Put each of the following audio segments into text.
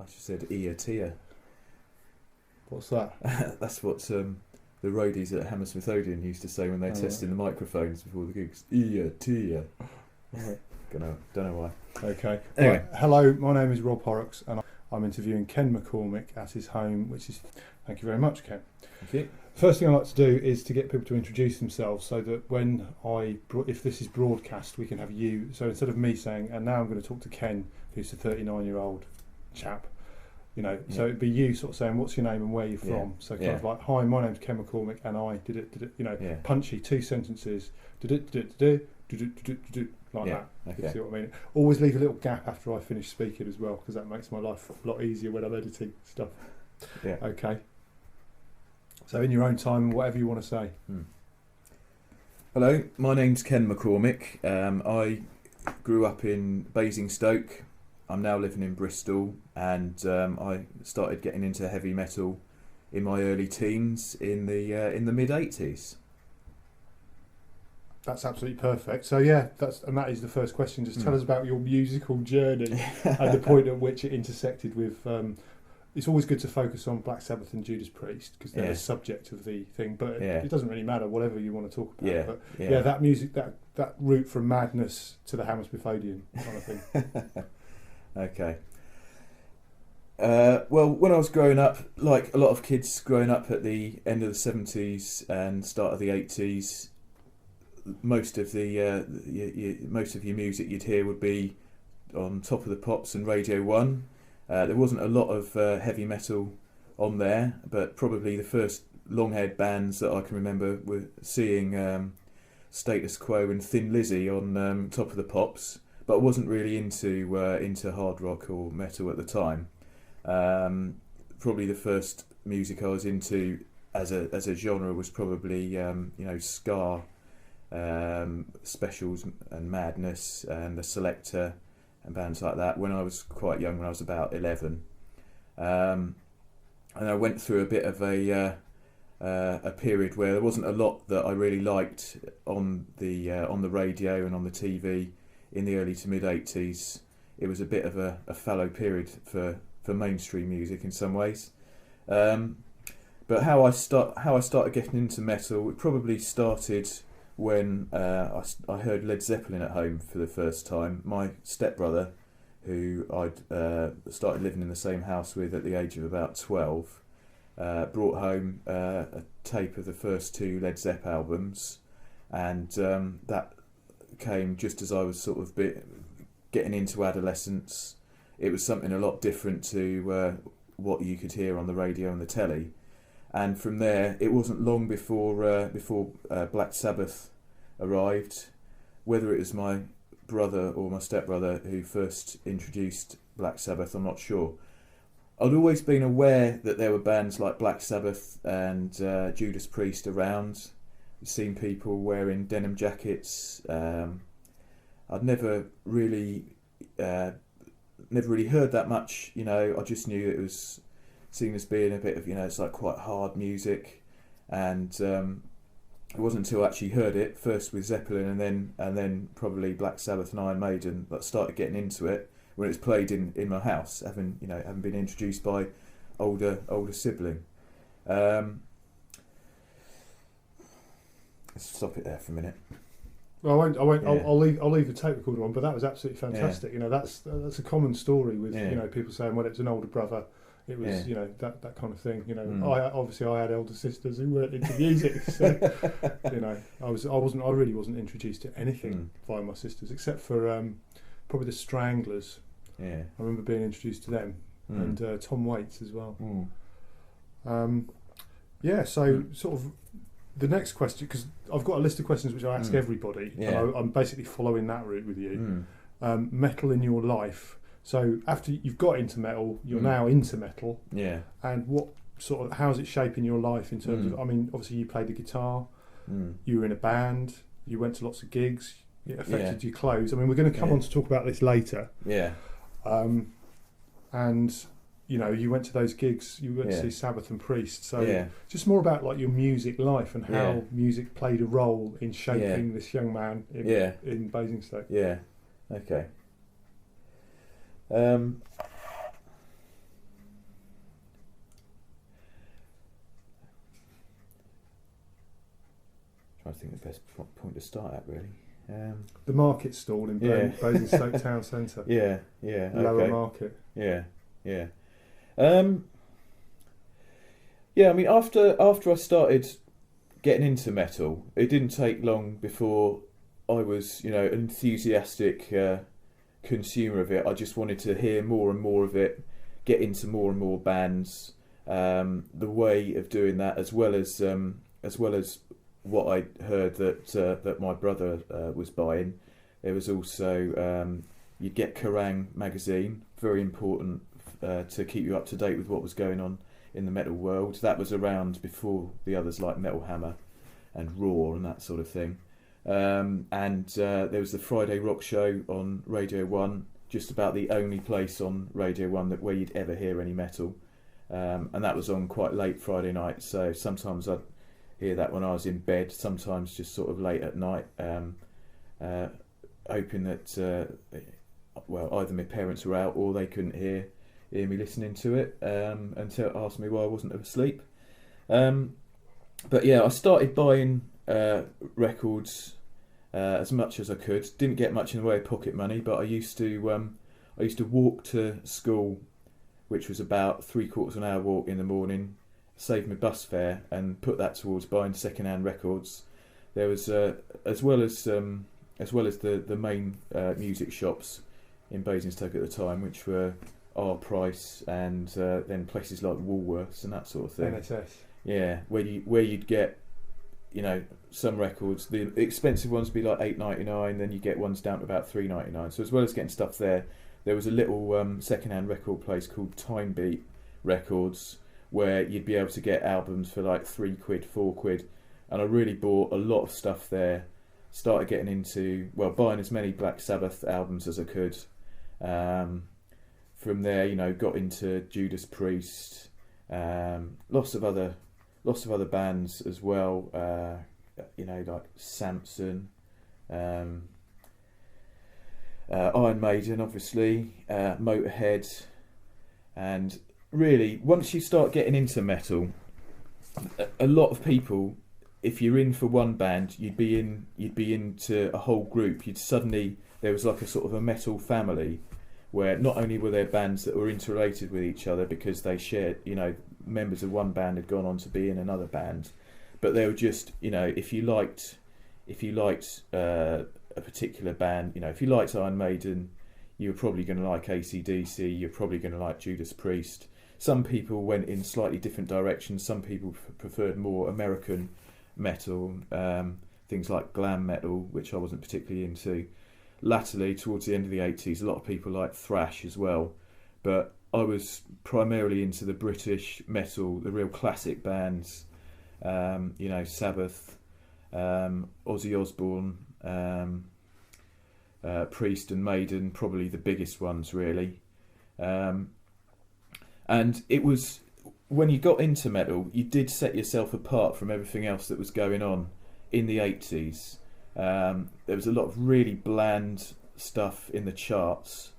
I just said Ia Tia. What's that? That's what the roadies at Hammersmith Odeon used to say when they're testing the microphones before the gigs. Ia Tia. Don't know why. Okay. Anyway. Right. Hello, my name is Rob Horrocks and I'm interviewing Ken McCormick at his home, which is... Thank you very much, Ken. Thank you. First thing I like to do is to get people to introduce themselves so that when if this is broadcast, we can have you. So instead of me saying, and now I'm going to talk to Ken, who's a 39-year-old chap, so it'd be you sort of saying, what's your name and where you're from? So kind of like, hi, my name's Ken McCormick and I did it, punchy, 2 sentences, like that. Okay. You see what I mean? Always leave a little gap after I finish speaking as well, because that makes my life a lot easier when I'm editing stuff. Yeah. Okay. So in your own time, whatever you want to say. Hello, my name's Ken McCormick. I grew up in Basingstoke. I'm now living in Bristol, and I started getting into heavy metal in my early teens in the mid-80s. It's absolutely perfect. So that is the first question. Just tell us about your musical journey and the point at which it intersected with. It's always good to focus on Black Sabbath and Judas Priest because they're the subject of the thing, but it doesn't really matter whatever you want to talk about. That music, that route from madness to the Hammersmith Odeon kind of thing. Okay. Well, when I was growing up, like a lot of kids growing up at the end of the 70s and start of the 80s, most of your music you'd hear would be on Top of the Pops and Radio 1. There wasn't a lot of heavy metal on there, but probably the first long-haired bands that I can remember were seeing Status Quo and Thin Lizzy on Top of the Pops, but I wasn't really into hard rock or metal at the time. Probably the first music I was into as a genre was probably ska, Specials and Madness and The Selector and bands like that when I was quite young, when I was about 11. And I went through a bit of a period where there wasn't a lot that I really liked on the radio and on the TV in the early to mid 80s. It was a bit of a fallow period for mainstream music in some ways. But how I started getting into metal, it probably started when I heard Led Zeppelin at home for the first time. My stepbrother, who I'd started living in the same house with at the age of about 12, brought home a tape of the first 2 Led Zepp albums, and that came just as I was sort of getting into adolescence. It was something a lot different to what you could hear on the radio and the telly. And from there, it wasn't long before Black Sabbath arrived. Whether it was my brother or my stepbrother who first introduced Black Sabbath, I'm not sure. I'd always been aware that there were bands like Black Sabbath and Judas Priest around. I'd seen people wearing denim jackets. I'd never really heard that much. I just knew it was seen as being a bit of, it's like quite hard music, and it wasn't until I actually heard it first with Zeppelin and then probably Black Sabbath and Iron Maiden that I started getting into it when it was played in my house, having been introduced by older sibling. Let's stop it there for a minute. Well, I won't. I'll leave the tape recorder on, but that was absolutely fantastic. That's a common story with people saying, well, it was an older brother. It was that kind of thing. I had elder sisters who weren't into music, so I really wasn't introduced to anything via my sisters except for probably the Stranglers. I remember being introduced to them and Tom Waits as well. Sort of the next question, because I've got a list of questions which I ask everybody, and I'm basically following that route with you. Metal in your life. So after you've got into metal, you're now into metal. Yeah. And how's it shaping your life in terms of? I mean, obviously you played the guitar. You were in a band. You went to lots of gigs. It affected your clothes. I mean, we're going to come on to talk about this later. Yeah. And you went to those gigs. You went to see Sabbath and Priest. So just more about like your music life and how music played a role in shaping this young man in Basingstoke. Yeah. Okay. trying to think of the best point to start at, really. The market stall in Basingstoke Town Centre. Yeah, Lower Market. Yeah. Yeah, I mean, after I started getting into metal, it didn't take long before I was, an enthusiastic consumer of it. I just wanted to hear more and more of it, get into more and more bands. The way of doing that, as well as what I heard that my brother was buying. There was also you'd get Kerrang magazine, very important to keep you up to date with what was going on in the metal world. That was around before the others like Metal Hammer and Raw and that sort of thing. And there was the Friday Rock Show on Radio 1, just about the only place on Radio 1 where you'd ever hear any metal. And that was on quite late Friday night, so sometimes I'd hear that when I was in bed, sometimes just sort of late at night, hoping that either my parents were out or they couldn't hear me listening to it, until asked me why I wasn't asleep. But yeah, I started buying records as much as I could. Didn't get much in the way of pocket money, but I used to walk to school, which was about 3/4 of an hour walk in the morning, save my bus fare and put that towards buying second-hand records. There was as well as the main music shops in Basingstoke at the time, which were PREIST and then places like Woolworths and that sort of thing. NSS. Yeah, where you'd get, some records. The expensive ones would be like $8.99, then you get ones down to about $3.99. So as well as getting stuff there was a little second-hand record place called TIMEBEAT Records, where you'd be able to get albums for like £3, £4, and I really bought a lot of stuff there. Started getting into buying as many Black Sabbath albums as I could. From there, got into Judas Priest, lots of other bands as well. Like Samson, Iron Maiden, obviously, Motorhead, and really, once you start getting into metal, a lot of people, if you're in for one band, you'd be into a whole group. There was like a sort of a metal family, where not only were there bands that were interrelated with each other because they shared, members of one band had gone on to be in another band, but they were just, if you liked a particular band, if you liked Iron Maiden, you were probably going to like AC/DC, you're probably going to like Judas Priest. Some people went in slightly different directions. Some people preferred more American metal, things like glam metal, which I wasn't particularly into. Latterly, towards the end of the 80s, a lot of people liked thrash as well, but I was primarily into the British metal, the real classic bands, Sabbath, Ozzy Osbourne, PREIST and Maiden, probably the biggest ones really. And it was, when you got into metal, you did set yourself apart from everything else that was going on in the 80s. There was a lot of really bland stuff in the charts,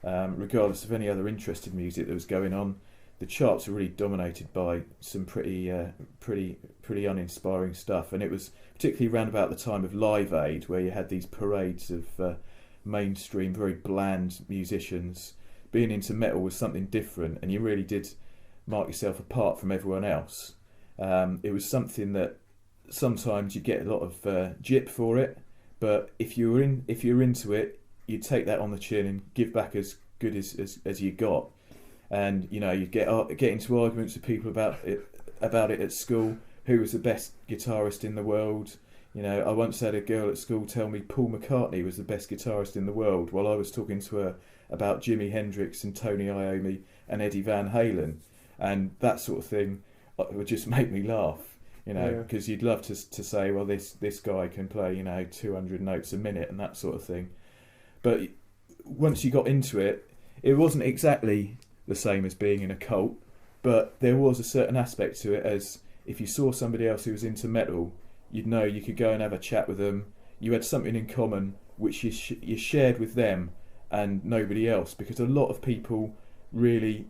regardless of any other interesting music that was going on. The charts were really dominated by some pretty uninspiring stuff, and it was particularly around about the time of Live Aid, where you had these parades of mainstream, very bland musicians. Being into metal was something different, and you really did mark yourself apart from everyone else. It was something that sometimes you get a lot of jip for it, but if you're into it, you take that on the chin and give back as good as you got. And you get into arguments with people about it at school. Who was the best guitarist in the world? I once had a girl at school tell me Paul McCartney was the best guitarist in the world, while I was talking to her about Jimi Hendrix and Tony Iommi and Eddie Van Halen, and that sort of thing would just make me laugh. Because you'd love to say, well, this guy can play 200 notes a minute and that sort of thing. But once you got into it, it wasn't exactly the same as being in a cult, but there was a certain aspect to it, as if you saw somebody else who was into metal, you'd know you could go and have a chat with them. You had something in common which you shared with them and nobody else, because a lot of people really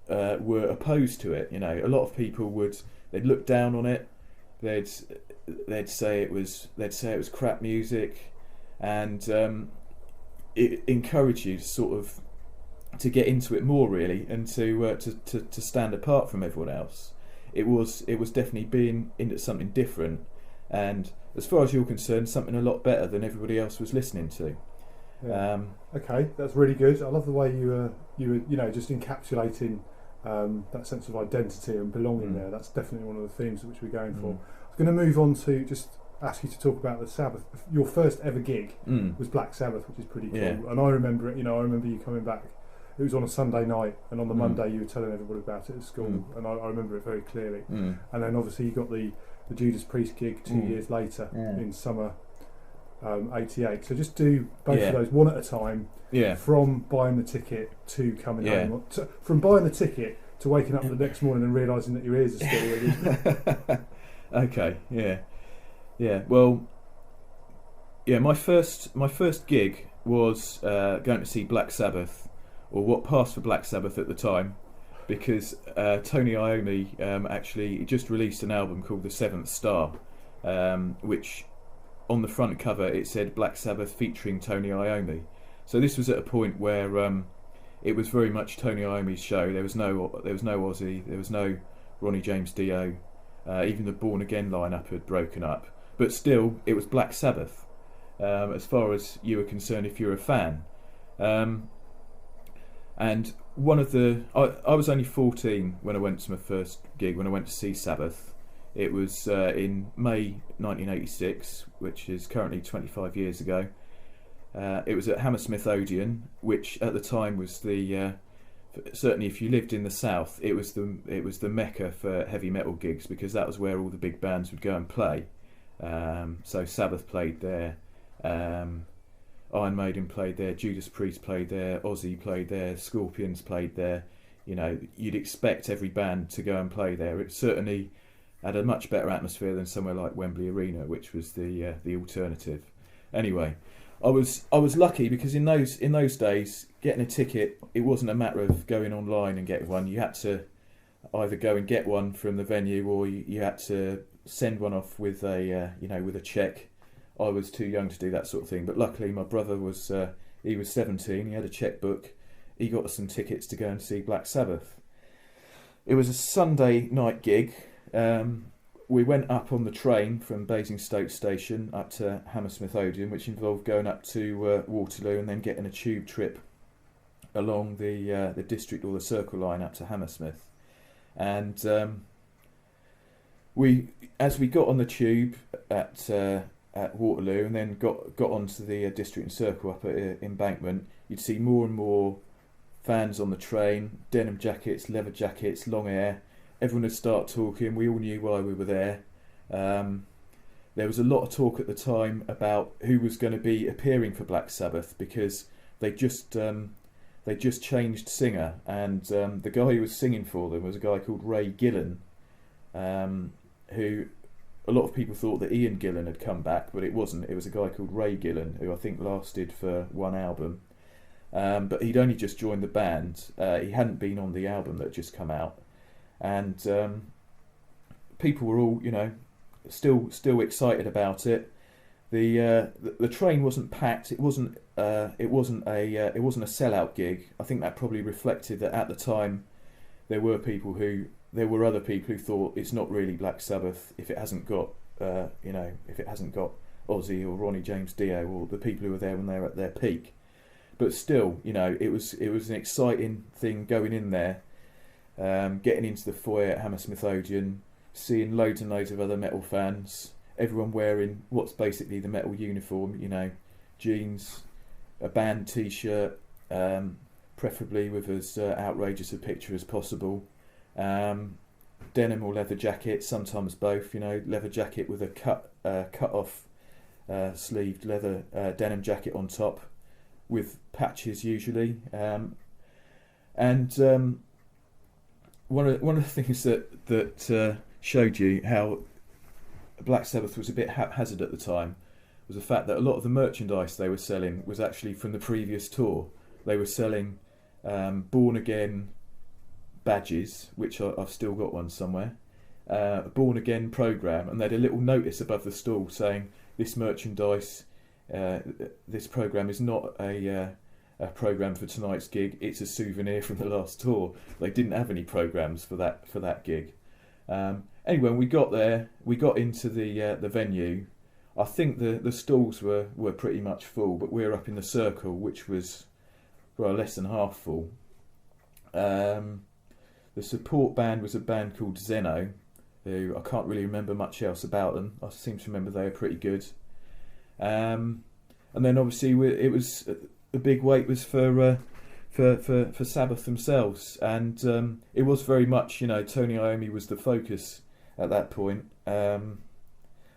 were opposed to it. A lot of people they'd look down on it, they'd say it was crap music, and it encouraged you to sort of to get into it more, really, and to stand apart from everyone else. It was definitely being into something different, and as far as you're concerned, something a lot better than everybody else was listening to. Yeah. Okay, that's really good. I love the way you were just encapsulating that sense of identity and belonging there. That's definitely one of the themes which we're going for. I was going to move on to just ask you to talk about the Sabbath. Your first ever gig was Black Sabbath, which is pretty cool. Yeah. And I remember it. I remember you coming back. It was on a Sunday night, and on the Monday you were telling everybody about it at school, and I remember it very clearly. And then obviously you got the Judas Priest gig 2 years later in summer '88. So just do both of those one at a time. Yeah. From buying the ticket to coming home, from buying the ticket to waking up the next morning and realising that your ears are still ringing. Okay. Yeah. Well, my first gig was going to see Black Sabbath, or what passed for Black Sabbath at the time, because Tony Iommi actually just released an album called The Seventh Star, which on the front cover it said Black Sabbath featuring Tony Iommi. So this was at a point where it was very much Tony Iommi's show. There was no Ozzy, there was no Ronnie James Dio, even the Born Again lineup had broken up. But still, it was Black Sabbath, as far as you were concerned, if you're a fan. And one of I was only 14 when I went to my first gig, when I went to see Sabbath. It was in May 1986, which is currently 25 years ago. It was at Hammersmith Odeon, which at the time was the certainly if you lived in the south, it was the mecca for heavy metal gigs, because that was where all the big bands would go and play. So Sabbath played there, Iron Maiden played there, Judas Priest played there, Ozzy played there, Scorpions played there. You'd expect every band to go and play there. It certainly had a much better atmosphere than somewhere like Wembley Arena, which was the alternative. Anyway, I was lucky, because in those days, getting a ticket, it wasn't a matter of going online and getting one. You had to either go and get one from the venue, or you had to send one off with a cheque. I was too young to do that sort of thing, but luckily my brother was 17. He had a chequebook. He got us some tickets to go and see Black Sabbath. It was a Sunday night gig. We went up on the train from Basingstoke station up to Hammersmith Odeon, which involved going up to Waterloo and then getting a tube trip along the district or the Circle line up to Hammersmith. And as we got on the tube at Waterloo and then got onto the district and Circle up at Embankment, you'd see more and more fans on the train, denim jackets, leather jackets, long hair. Everyone would start talking. We all knew why we were there. There was a lot of talk at the time about who was going to be appearing for Black Sabbath, because they just changed singer, and the guy who was singing for them was a guy called Ray Gillan, who a lot of people thought that Ian Gillan had come back, but it wasn't. It was a guy called Ray Gillan, who I think lasted for one album, but he'd only just joined the band. He hadn't been on the album that had just come out. And people were all, still excited about it. The train wasn't packed. It wasn't a sellout gig. I think that probably reflected that at the time there were other people who thought it's not really Black Sabbath if it hasn't got Ozzy or Ronnie James Dio or the people who were there when they were at their peak. But still, it was an exciting thing going in there. Getting into the foyer at Hammersmith Odeon, seeing loads and loads of other metal fans, everyone wearing what's basically the metal uniform, jeans, a band t-shirt, preferably with as outrageous a picture as possible, denim or leather jacket, sometimes both, leather jacket with a cut off sleeved leather denim jacket on top with patches usually, and one of the things that showed you how Black Sabbath was a bit haphazard at the time was the fact that a lot of the merchandise they were selling was actually from the previous tour. They were selling Born Again badges, which I've still got one somewhere. born again program, and they had a little notice above the stall saying this merchandise, this program is not a program for tonight's gig. It's a souvenir from the last tour. They didn't have any programs for that gig. Anyway, when we got there, we got into the venue. I think the stalls were pretty much full, but we were up in the circle, which was less than half full. The support band was a band called Zeno, who I can't really remember much else about them. I seem to remember they were pretty good. And then obviously it was the big wait was for Sabbath themselves, and it was very much, Tony Iommi was the focus at that point.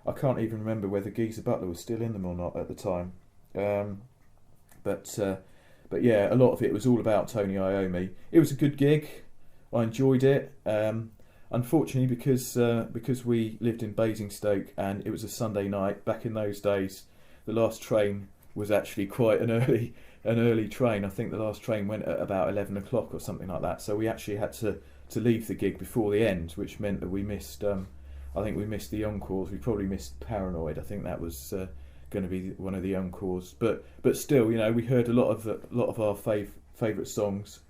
I can't even remember whether Geezer Butler was still in them or not at the time. But yeah, a lot of it was all about Tony Iommi. It was a good gig. I enjoyed it. Unfortunately, because we lived in Basingstoke and it was a Sunday night, back in those days, the last train was actually quite an early train. I think the last train went at about 11 o'clock or something like that. So we actually had to leave the gig before the end, which meant that we missed. I think we missed the encores. We probably missed Paranoid. I think that was going to be one of the encores. But still, we heard a lot of our favourite songs.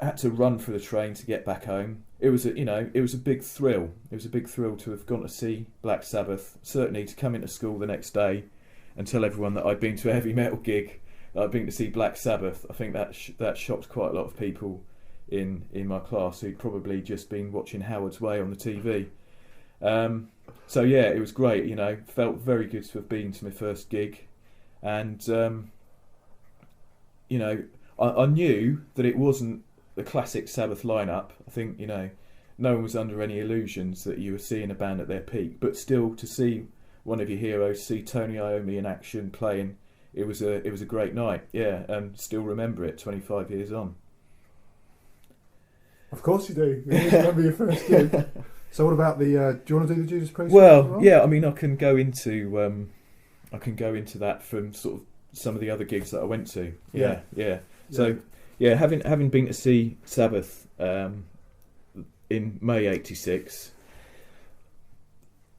Had to run for the train to get back home. It was a big thrill. It was a big thrill to have gone to see Black Sabbath. Certainly to come into school the next day and tell everyone that I'd been to a heavy metal gig, that I'd been to see Black Sabbath. I think that shocked quite a lot of people in my class who'd probably just been watching Howard's Way on the TV. So yeah, it was great. Felt very good to have been to my first gig, and I knew that it wasn't the classic Sabbath lineup. I think no one was under any illusions that you were seeing a band at their peak, but still to see one of your heroes, see Tony Iommi in action playing, it was a great night. Yeah, and still remember it 25 years on. Of course you do. You always remember your first gig. So what about the? Do you want to do the Judas Priest? Well, yeah. I mean, I can go into that from sort of some of the other gigs that I went to. Yeah. So yeah, having been to see Sabbath in May '86,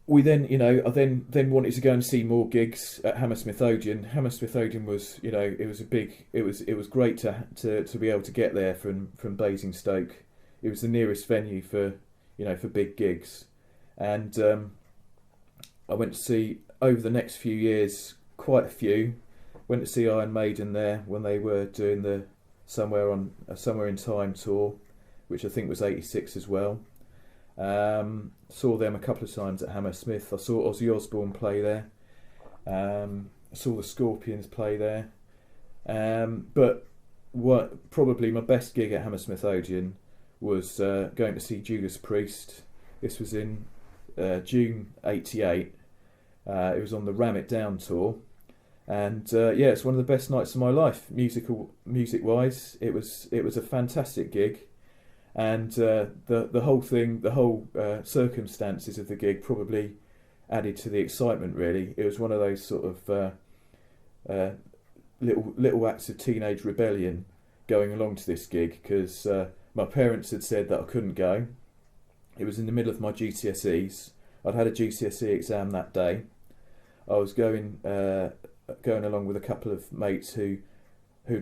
we then I then wanted to go and see more gigs at Hammersmith Odeon. Hammersmith Odeon was it was great to be able to get there from Basingstoke. It was the nearest venue for big gigs, and I went to see over the next few years quite a few. Went to see Iron Maiden there when they were doing the Somewhere in Time tour, which I think was '86 as well. Saw them a couple of times at Hammersmith. I saw Ozzy Osbourne play there. I saw the Scorpions play there. But probably my best gig at Hammersmith Odeon was going to see Judas Priest. This was in June '88. It was on the Ram It Down tour, and it's one of the best nights of my life, music-wise. It was a fantastic gig, and the whole circumstances of the gig probably added to the excitement. Really, it was one of those sort of little acts of teenage rebellion going along to this gig, because my parents had said that I couldn't go. It was in the middle of my GCSEs. I'd had a GCSE exam that day. I was going along with a couple of mates who'd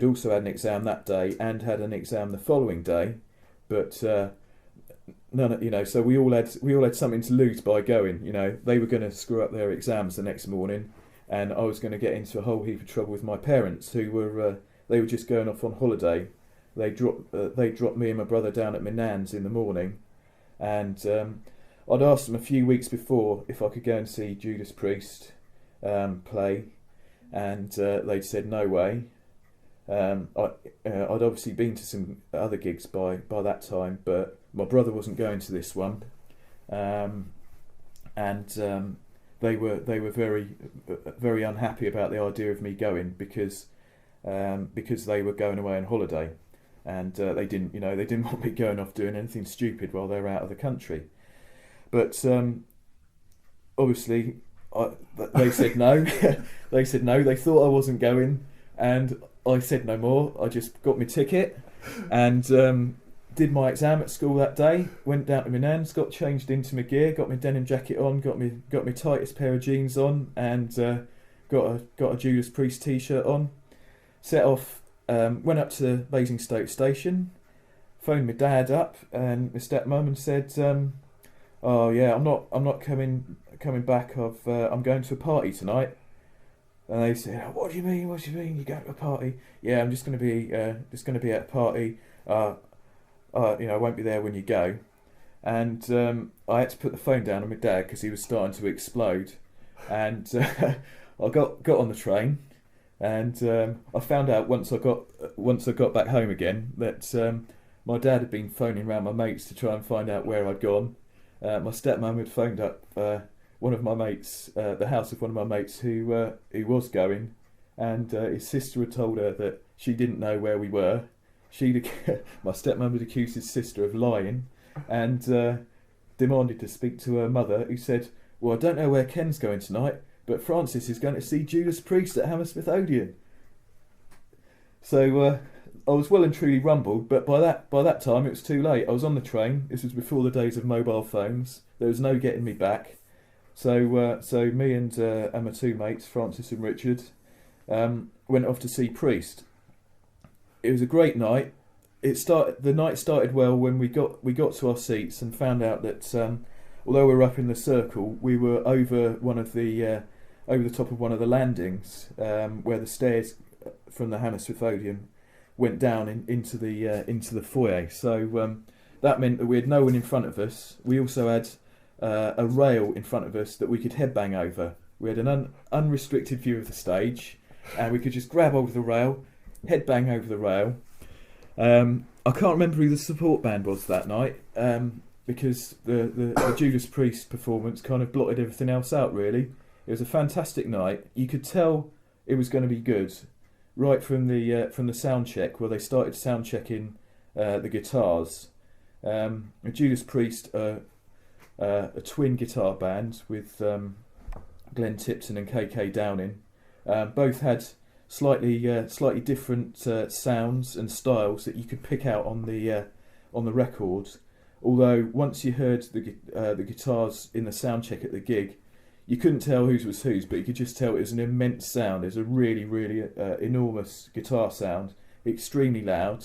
also had an exam that day and had an exam the following day, but so we all had something to lose by going. They were going to screw up their exams the next morning, and I was going to get into a whole heap of trouble with my parents, who were they were just going off on holiday. They dropped me and my brother down at my nan's in the morning, and I'd asked them a few weeks before if I could go and see Judas Priest play, and they'd said no way. I'd obviously been to some other gigs by that time, but my brother wasn't going to this one, and they were very very unhappy about the idea of me going because they were going away on holiday. And they didn't want me going off doing anything stupid while they were out of the country. But obviously, they said no. They said no. They thought I wasn't going, and I said no more. I just got my ticket, and did my exam at school that day. Went down to my nan's, got changed into my gear, got my denim jacket on, got my tightest pair of jeans on, and got a Judas Priest t-shirt on. Set off. Went up to Basingstoke station. Phoned my dad up and my stepmum and said, "Oh yeah, I'm not coming back. I'm going to a party tonight." And they said, "Oh, what do you mean? What do you mean? You going to a party?" "Yeah, I'm just going to be at a party. I won't be there when you go." And I had to put the phone down on my dad because he was starting to explode. And I got on the train, and I found out once I got back home again that my dad had been phoning around my mates to try and find out where I'd gone. My stepmum had phoned up one of my mates, the house of one of my mates who was going, and his sister had told her that she didn't know where we were. My stepmum had accused his sister of lying, and demanded to speak to her mother, who said, "Well, I don't know where Ken's going tonight, but Francis is going to see Judas Priest at Hammersmith Odeon." So I was well and truly rumbled, but by that time it was too late. I was on the train. This was before the days of mobile phones. There was no getting me back. So me and my two mates, Francis and Richard, went off to see Priest. It was a great night. The night started well when we got to our seats and found out that although we were up in the circle, we were over over the top of one of the landings where the stairs from the Hammersmith Odeon went down into the foyer. So that meant that we had no one in front of us. We also had a rail in front of us that we could headbang over. We had an unrestricted view of the stage, and we could just grab hold of the rail, headbang over the rail. I can't remember who the support band was that night, because the Judas Priest performance kind of blotted everything else out, really. It was a fantastic night. You could tell it was going to be good right from the sound check, where they started sound checking the guitars. Judas Priest, a twin guitar band with Glenn Tipton and KK Downing, both had slightly different sounds and styles that you could pick out on the record. Although once you heard the guitars in the sound check at the gig, you couldn't tell whose was whose, but you could just tell it was an immense sound. It was a really, really enormous guitar sound, extremely loud.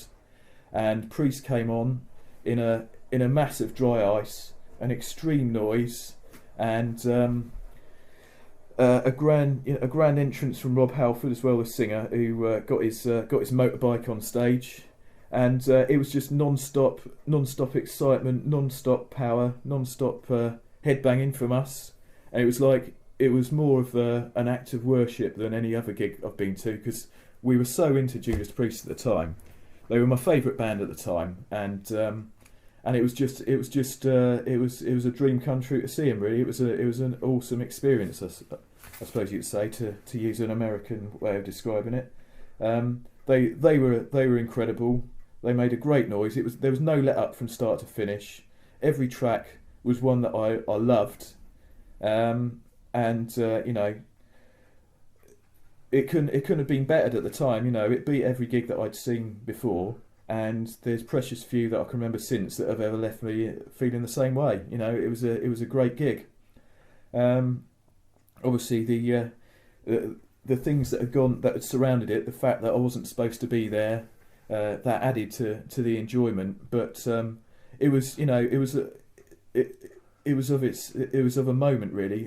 And Priest came on in a massive dry ice, an extreme noise, and a grand entrance from Rob Halford as well, the singer, who got his motorbike on stage, and it was just non-stop excitement, non-stop power, non-stop headbanging from us. And it was more of an act of worship than any other gig I've been to, because we were so into Judas Priest at the time. They were my favourite band at the time, and it was a dream come true to see them. Really, it was an awesome experience, I suppose you'd say, to use an American way of describing it. They were incredible. They made a great noise. There was no let up from start to finish. Every track was one that I loved. It couldn't have been bettered at the time. It beat every gig that I'd seen before, and there's precious few that I can remember since that have ever left me feeling the same way. It was a great gig. Obviously the things that had surrounded it, the fact that I wasn't supposed to be there, that added to the enjoyment. But it was of a moment, really.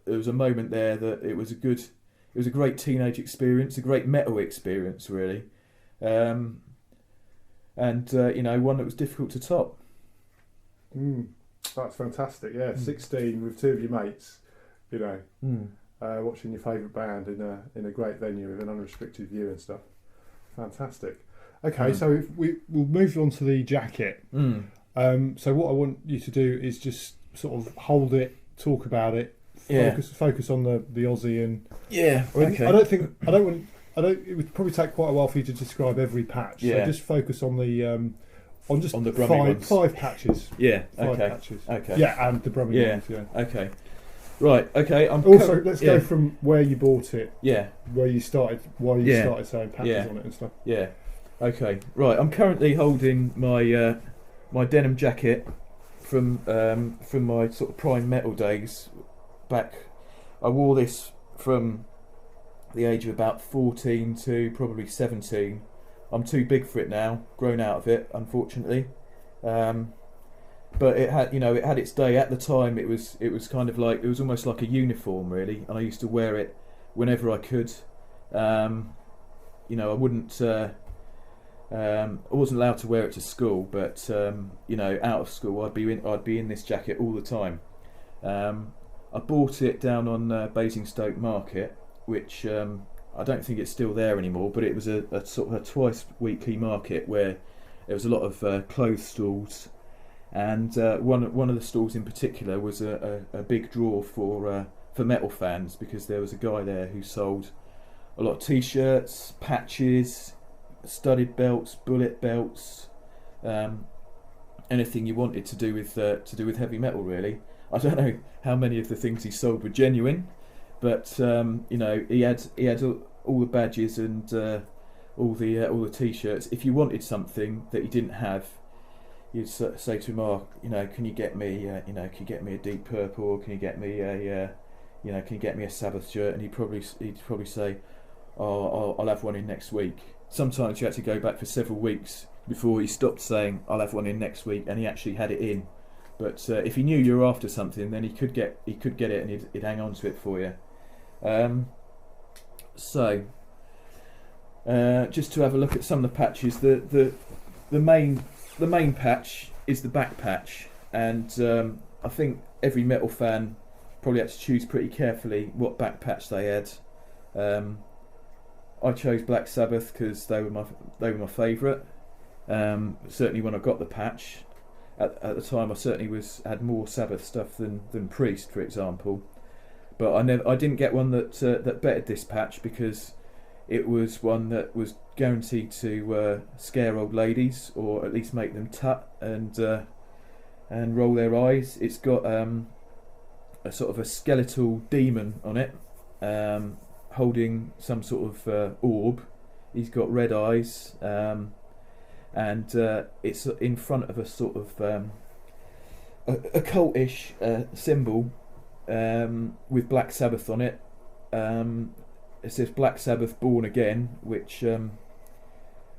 There was a moment there that it was a great teenage experience, a great metal experience, really, and one that was difficult to top. That's fantastic. Yeah, 16 with two of your mates, watching your favourite band in a great venue with an unrestricted view and stuff. Fantastic. Okay, so we'll move on to the jacket. So what I want you to do is just sort of hold it, talk about it, focus on the Aussie and okay. It would probably take quite a while for you to describe every patch. Yeah. So just focus on the five patches. Yeah. Five Okay. patches. Okay. Yeah, and the brumming ones. Yeah. Okay. Right. Okay. Let's go from where you bought it. Yeah. Where you started. Why you started saying patches on it and stuff. Yeah. Okay. Right. I'm currently holding my my denim jacket from my sort of prime metal days back. I wore this from the age of about 14 to probably 17. I'm too big for it now, grown out of it, unfortunately. But it had its day. At the time, it was kind of like, it was almost like a uniform, really, and I used to wear it whenever I could. I wouldn't. I wasn't allowed to wear it to school, but out of school, I'd be in this jacket all the time. I bought it down on Basingstoke Market, which I don't think it's still there anymore, but it was a sort of a twice weekly market where there was a lot of clothes stalls, and one of the stalls in particular was a big draw for metal fans, because there was a guy there who sold a lot of t-shirts, patches, studded belts, bullet belts, anything you wanted to do with heavy metal, really. I don't know how many of the things he sold were genuine, but he had all the badges and all the t-shirts. If you wanted something that he didn't have, you'd say to him, "Oh, can you get me a Deep Purple? Or can you get me a Sabbath shirt?" And he'd probably say, "Oh, I'll have one in next week." Sometimes you had to go back for several weeks before he stopped saying, "I'll have one in next week," and he actually had it in. But if he knew you were after something, then he could get it, and he'd hang on to it for you. Just to have a look at some of the patches, the main patch is the back patch, and I think every metal fan probably had to choose pretty carefully what back patch they had. I chose Black Sabbath because they were my favourite. Certainly when I got the patch, at the time I certainly had more Sabbath stuff than Priest, for example. But I didn't get one that bettered this patch, because it was one that was guaranteed to scare old ladies, or at least make them tut and roll their eyes. It's got a sort of a skeletal demon on it, holding some sort of orb. He's got red eyes, and it's in front of a sort of a cultish symbol with Black Sabbath on it. It says Black Sabbath Born Again, which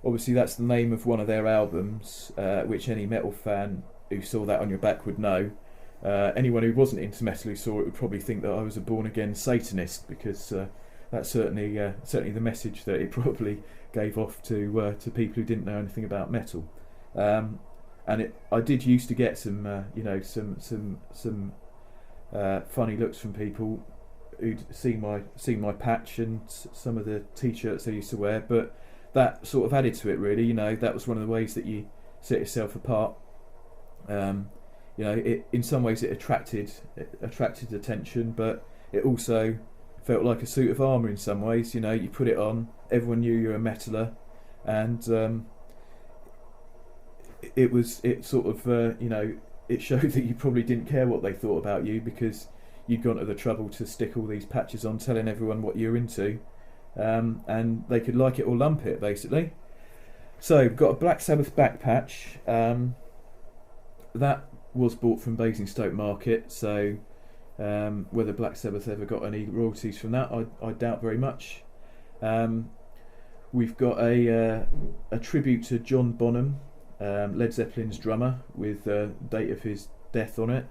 obviously that's the name of one of their albums, which any metal fan who saw that on your back would know. Anyone who wasn't into metal who saw it would probably think that I was a born again Satanist, because that's certainly the message that it probably gave off to people who didn't know anything about metal. I did used to get some funny looks from people who'd seen my patch and some of the t-shirts I used to wear, but that sort of added to it, really. That was one of the ways that you set yourself apart. It in some ways it attracted attention, but it also felt like a suit of armour in some ways. You put it on, everyone knew you're a metaller, and it showed that you probably didn't care what they thought about you, because you'd gone to the trouble to stick all these patches on, telling everyone what you're into, and they could like it or lump it, basically. So we've got a Black Sabbath back patch. That was bought from Basingstoke Market, so whether Black Sabbath ever got any royalties from that, I doubt very much. We've got a tribute to John Bonham, Led Zeppelin's drummer, with the date of his death on it.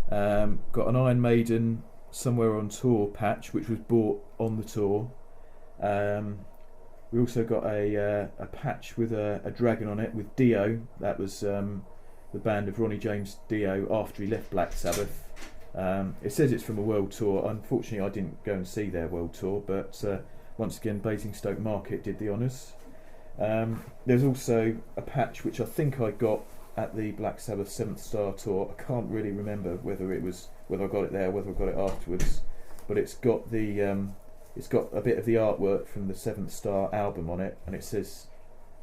Got an Iron Maiden Somewhere on Tour patch, which was bought on the tour. We also got a patch with a dragon on it with Dio. That was the band of Ronnie James Dio after he left Black Sabbath. It says it's from a world tour. Unfortunately, I didn't go and see their world tour, but once again, Basingstoke Market did the honours. There's also a patch which I think I got at the Black Sabbath 7th Star tour. I can't really remember whether I got it there, whether I got it afterwards, but it's got a bit of the artwork from the 7th Star album on it, and it says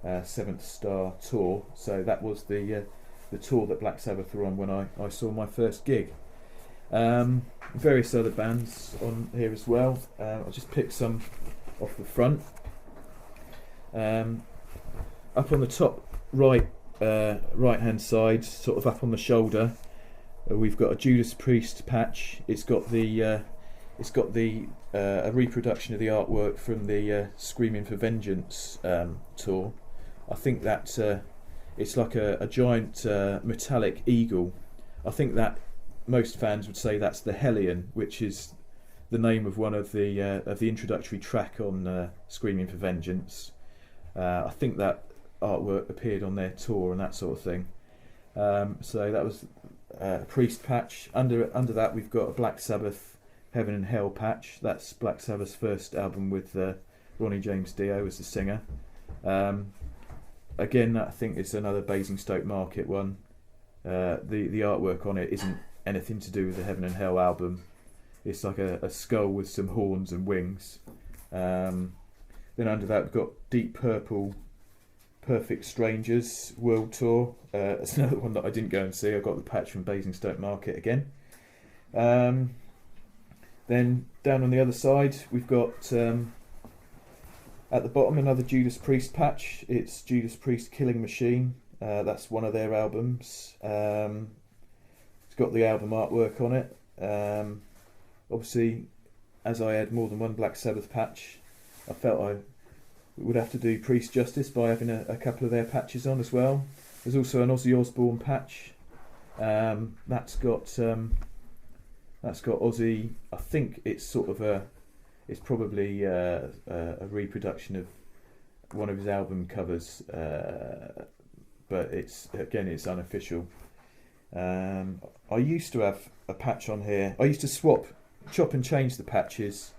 7th Star tour. So that was the tour that Black Sabbath were on when I saw my first gig. Various other bands on here as well. I'll just pick some off the front. Up on the top right right hand side, sort of up on the shoulder, we've got a Judas Priest patch. It's got a reproduction of the artwork from the Screaming for Vengeance tour. I think that it's like a giant metallic eagle. I think that most fans would say that's the Hellion, which is the name of one of the introductory track on Screaming for Vengeance. I think that artwork appeared on their tour and that sort of thing. So that was a Priest patch. Under that we've got a Black Sabbath Heaven and Hell patch. That's Black Sabbath's first album with Ronnie James Dio as the singer. Again, I think it's another Basingstoke Market one. The artwork on it isn't anything to do with the Heaven and Hell album. It's like a skull with some horns and wings. Then under that we've got Deep Purple Perfect Strangers World Tour. That's another one that I didn't go and see. I got the patch from Basingstoke Market again. Then down on the other side we've got at the bottom another Judas Priest patch. It's Judas Priest Killing Machine. That's one of their albums. It's got the album artwork on it. Obviously, as I had more than one Black Sabbath patch, I felt I would have to do Priest justice by having a couple of their patches on as well. There's also an Ozzy Osbourne patch. That's got Ozzy. I think it's sort of it's probably a reproduction of one of his album covers, but it's unofficial. I used to have a patch on here. I used to chop and change the patches,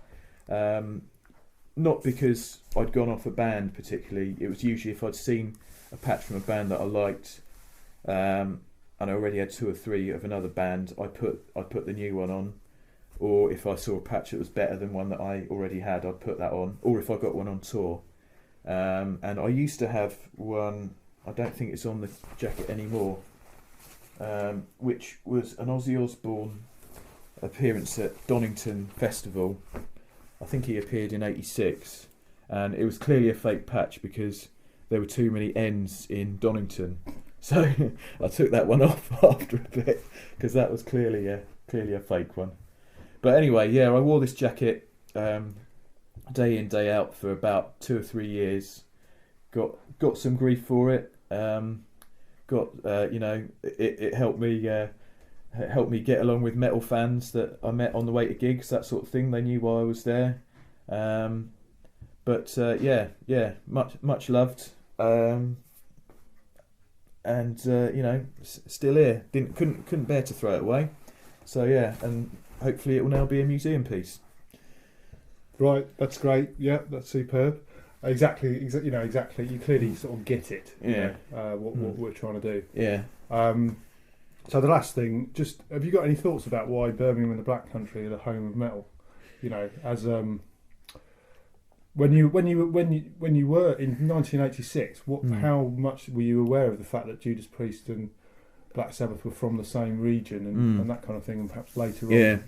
not because I'd gone off a band particularly. It was usually if I'd seen a patch from a band that I liked, and I already had 2 or 3 of another band, I put the new one on. Or if I saw a patch that was better than one that I already had, I'd put that on. Or if I got one on tour. And I used to have one, I don't think it's on the jacket anymore, which was an Ozzy Osbourne appearance at Donington Festival. I think he appeared in '86, and it was clearly a fake patch because there were too many N's in Donington. So I took that one off after a bit because that was clearly a fake one. But anyway, yeah, I wore this jacket day in, day out for about 2 or 3 years. Got some grief for it. It helped me get along with metal fans that I met on the way to gigs, that sort of thing. They knew why I was there. Much loved. Still here. Couldn't bear to throw it away. So yeah, and hopefully it will now be a museum piece. Right, that's great. Yeah, that's superb. Exactly. You clearly sort of get it. Yeah. What we're trying to do. Yeah. So the last thing, just have you got any thoughts about why Birmingham and the Black Country are the home of metal? You know, as when you were in 1986, how much were you aware of the fact that Judas Priest and Black Sabbath were from the same region and that kind of thing, and perhaps later on? Yeah.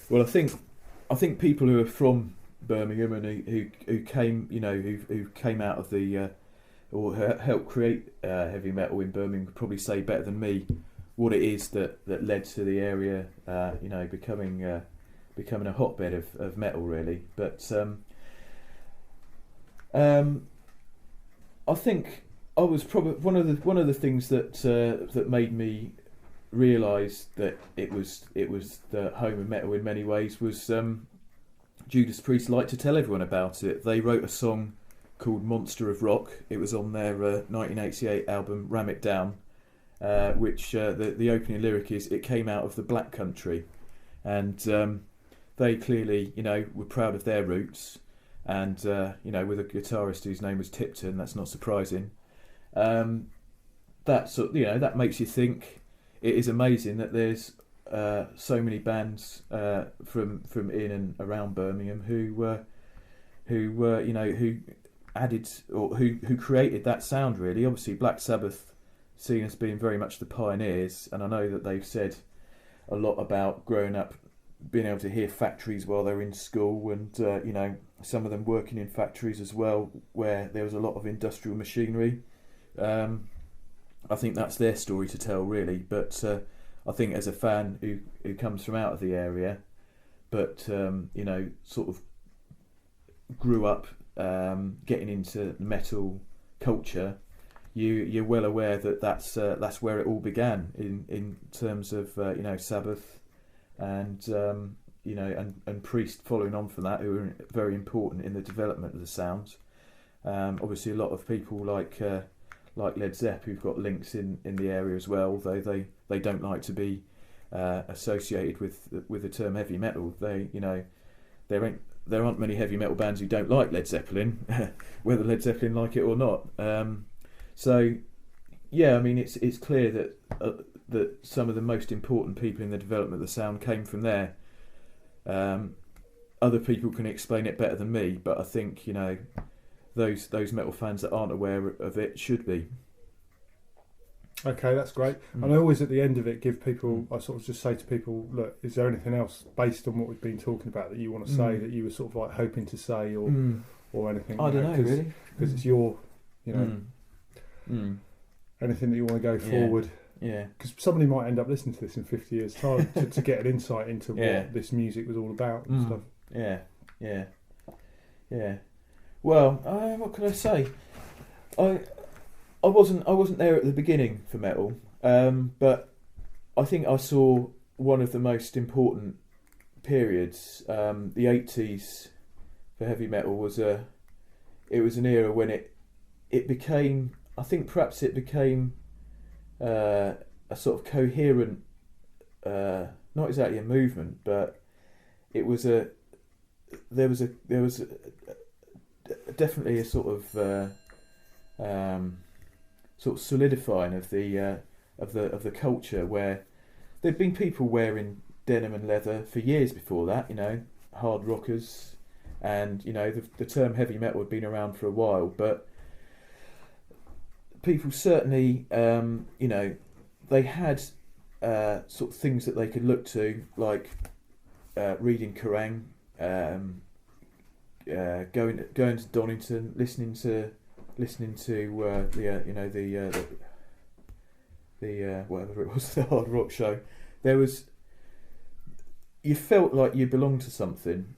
Well, I think people who are from Birmingham and who came, who came out of the or helped create heavy metal in Birmingham could probably say better than me what it is that led to the area, becoming a hotbed of metal, really. But I think I was probably one of the things that made me realise that it was the home of metal in many ways was Judas Priest liked to tell everyone about it. They wrote a song called Monster of Rock. It was on their 1988 album Ram It Down, which the opening lyric is, "It came out of the Black Country," and they clearly were proud of their roots, and with a guitarist whose name was Tipton, that's not surprising. That makes you think. It is amazing that there's so many bands from in and around Birmingham who added or who created that sound. Really, obviously Black Sabbath seen as being very much the pioneers, and I know that they've said a lot about growing up, being able to hear factories while they're in school, and some of them working in factories as well, where there was a lot of industrial machinery. I think that's their story to tell, really. But I think as a fan who comes from out of the area, but sort of grew up getting into metal culture, you're well aware that that's where it all began in terms of Sabbath and and PREIST following on from that, who were very important in the development of the sounds. Obviously, a lot of people like Led Zepp who've got links in the area as well, though they don't like to be associated with the term heavy metal. There aren't many heavy metal bands who don't like Led Zeppelin, whether Led Zeppelin like it or not. So yeah, I mean it's clear that some of the most important people in the development of the sound came from there. Other people can explain it better than me, but I think those metal fans that aren't aware of it should be. Okay, that's great. And I always at the end of it give people, I sort of just say to people, look, is there anything else based on what we've been talking about that you want to say, that you were sort of like hoping to say, or anything? I don't know, really, because it's your, anything that you want to go forward. Yeah. Because somebody might end up listening to this in 50 years' time to get an insight into what this music was all about and stuff. Yeah. Well, what can I say? I wasn't there at the beginning for metal, but I think I saw one of the most important periods. The 80s for heavy metal was an era when it became, I think perhaps it became a sort of coherent, not exactly a movement, but it was there was definitely a sort of solidifying of the culture, where there'd been people wearing denim and leather for years before that, hard rockers, and the term heavy metal had been around for a while, but people certainly they had sort of things that they could look to, like reading Kerrang, going to Donington, listening to the whatever it was, the hard rock show. You felt like you belonged to something,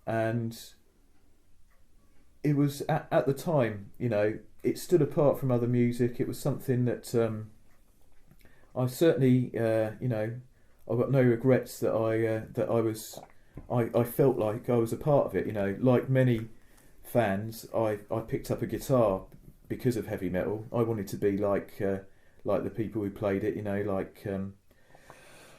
and it was at the time, it stood apart from other music. It was something that I certainly, I've got no regrets that I felt like I was a part of it. Like many fans, I picked up a guitar because of heavy metal. I wanted to be like the people who played it,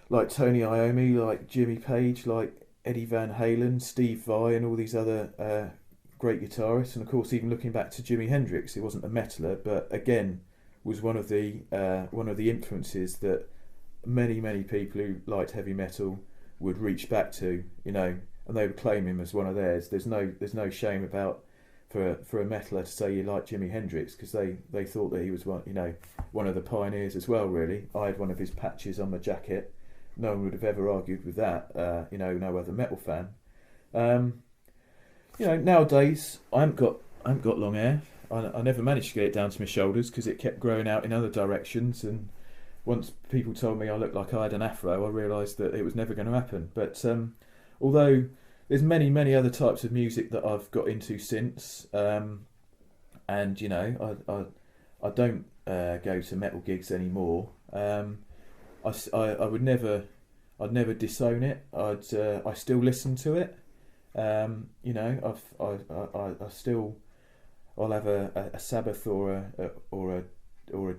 like Tony Iommi, like Jimmy Page, like Eddie Van Halen, Steve Vai, and all these other great guitarists. And of course, even looking back to Jimi Hendrix, he wasn't a metaler, but again was one of the influences that many people who liked heavy metal would reach back to, and they would claim him as one of theirs. There's no shame about for a metaler to say you like Jimi Hendrix, because they thought that he was one of the pioneers as well. Really, I had one of his patches on my jacket. No one would have ever argued with that. No other metal fan. Nowadays I haven't got long hair. I never managed to get it down to my shoulders because it kept growing out in other directions, and once people told me I looked like I had an afro, I realised that it was never going to happen. But although there's many other types of music that I've got into since, and I don't go to metal gigs anymore. I'd never disown it. I still listen to it. I'll have a Sabbath or a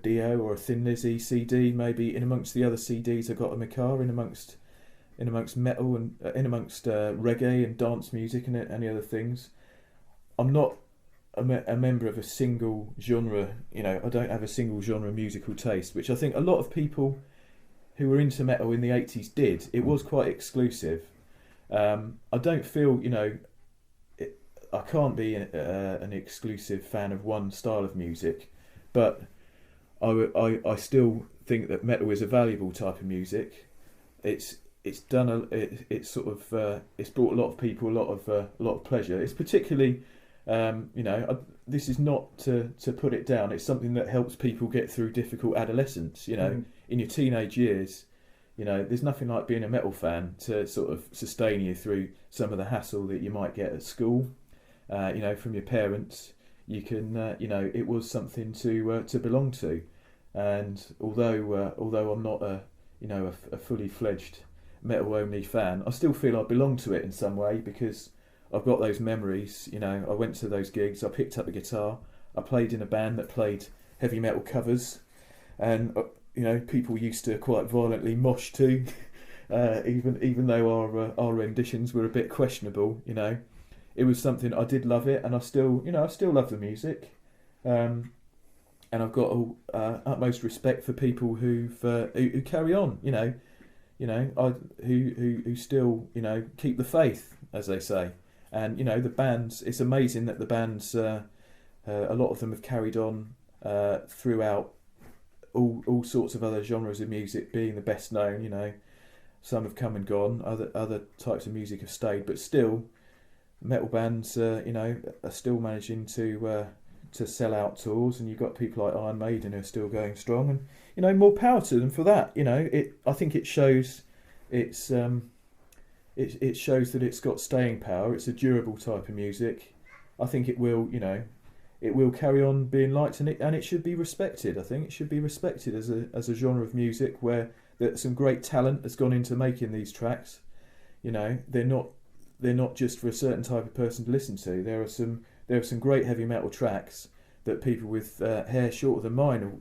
Dio or a Thin Lizzy CD, maybe in amongst the other CDs I've got in my car, in amongst metal and in amongst reggae and dance music and any other things. I'm not a member of a single genre. I don't have a single genre musical taste, which I think a lot of people who were into metal in the 80s did. It was quite exclusive. I don't feel, I can't be an exclusive fan of one style of music, but I still think that metal is a valuable type of music. It's brought a lot of people a lot of pleasure. It's particularly This is not to put it down. It's something that helps people get through difficult adolescence. In your teenage years, there's nothing like being a metal fan to sort of sustain you through some of the hassle that you might get at school. From your parents, you can, it was something to belong to. And although I'm not a fully fledged metal only fan, I still feel I belong to it in some way, because I've got those memories. I went to those gigs, I picked up a guitar, I played in a band that played heavy metal covers, and people used to quite violently mosh to, even though our renditions were a bit questionable. It was something, I did love it, and I still love the music, and I've got utmost respect for people who carry on, who still keep the faith, as they say. And the bands, it's amazing that the bands, a lot of them have carried on throughout all sorts of other genres of music, being the best known. Some have come and gone, other types of music have stayed, but still metal bands are still managing to sell out tours, and you've got people like Maiden who are still going strong, and more power to them for that. I think it shows it shows that it's got staying power. It's a durable type of music. I think it will carry on being liked, and it should be respected. I think it should be respected as a genre of music where that some great talent has gone into making these tracks. They're not just for a certain type of person to listen to. There are some great heavy metal tracks that people with hair shorter than mine,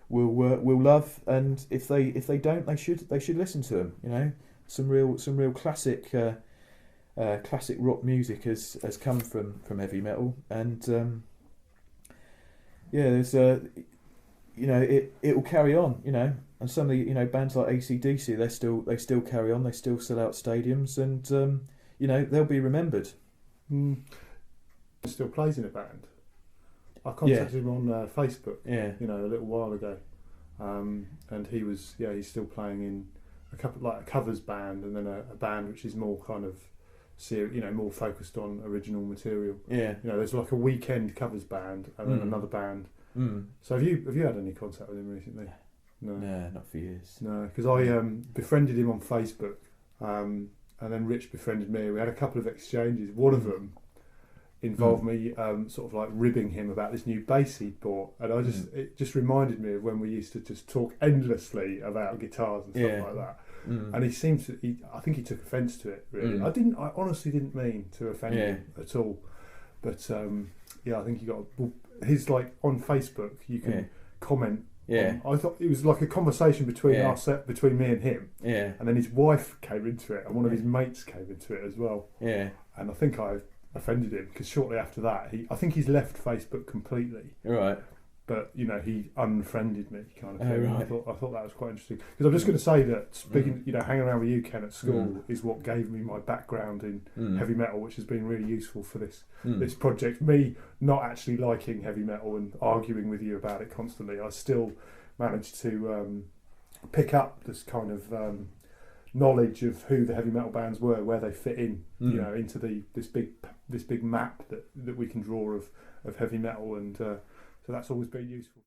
will love, and if they don't, they should listen to them. Some real classic rock music has come from heavy metal, and there's it will carry on, and some of the bands like AC/DC, they still carry on, they still sell out stadiums, and they'll be remembered. Still plays in a band. I contacted him on Facebook, a little while ago, and he's still playing in a couple, like a covers band, and then a band which is more kind of more focused on original material. There's like a weekend covers band and then another band. So have you had any contact with him recently? No, not for years. No, because I befriended him on Facebook, and then Rich befriended me. We had a couple of exchanges. One of them involved me sort of like ribbing him about this new bass he'd bought, and it just reminded me of when we used to just talk endlessly about guitars and stuff like that. And he seemed to, I think he took offence to it, really. I honestly didn't mean to offend him at all, but I think he got, he's like on Facebook, you can comment. I thought it was like a conversation between me and him, and then his wife came into it, and one of his mates came into it as well, and I think I offended him, because shortly after that I think he's left Facebook completely, but he unfriended me, kind of thing. Right. I thought that was quite interesting, because I'm just going to say that speaking, hanging around with you, Ken, at school is what gave me my background in heavy metal, which has been really useful for this project. Me not actually liking heavy metal and arguing with you about it constantly, I still managed to pick up this kind of knowledge of who the heavy metal bands were, where they fit in, into this big map that we can draw of heavy metal, and so that's always been useful.